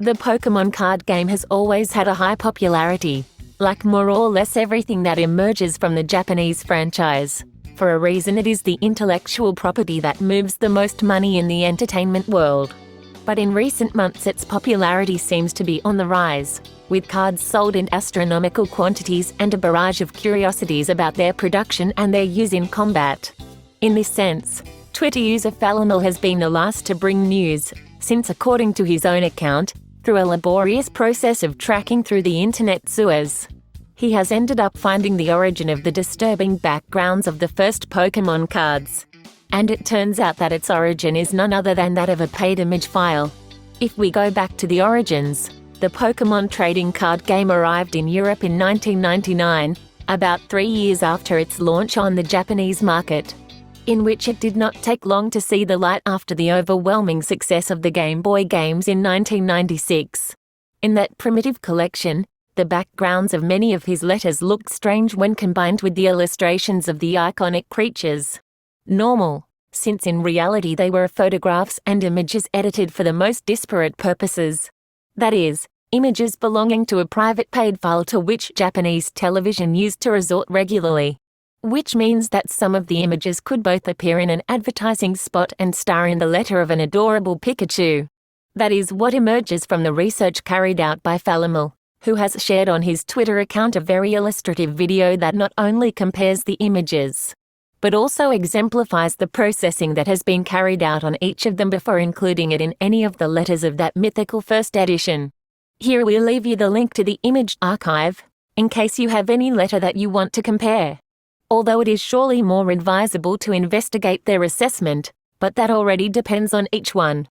The Pokémon card game has always had a high popularity, like more or less everything that emerges from the Japanese franchise. For a reason, it is the intellectual property that moves the most money in the entertainment world. But in recent months its popularity seems to be on the rise, with cards sold in astronomical quantities and a barrage of curiosities about their production and their use in combat. In this sense, Twitter user Falamil has been the last to bring news, since according to his own account, through a laborious process of tracking through the internet sewers, he has ended up finding the origin of the disturbing backgrounds of the first Pokémon cards. And it turns out that its origin is none other than that of a paid image file. If we go back to the origins, the Pokémon trading card game arrived in Europe in 1999, about 3 years after its launch on the Japanese market, in which it did not take long to see the light after the overwhelming success of the Game Boy games in 1996. In that primitive collection, the backgrounds of many of his letters looked strange when combined with the illustrations of the iconic creatures. Normal, since in reality they were photographs and images edited for the most disparate purposes. That is, images belonging to a private paid file to which Japanese television used to resort regularly. Which means that some of the images could both appear in an advertising spot and star in the letter of an adorable Pikachu. That is what emerges from the research carried out by Falamil, who has shared on his Twitter account a very illustrative video that not only compares the images, but also exemplifies the processing that has been carried out on each of them before including it in any of the letters of that mythical first edition. Here we'll leave you the link to the image archive, in case you have any letter that you want to compare. Although it is surely more advisable to investigate their assessment, but that already depends on each one.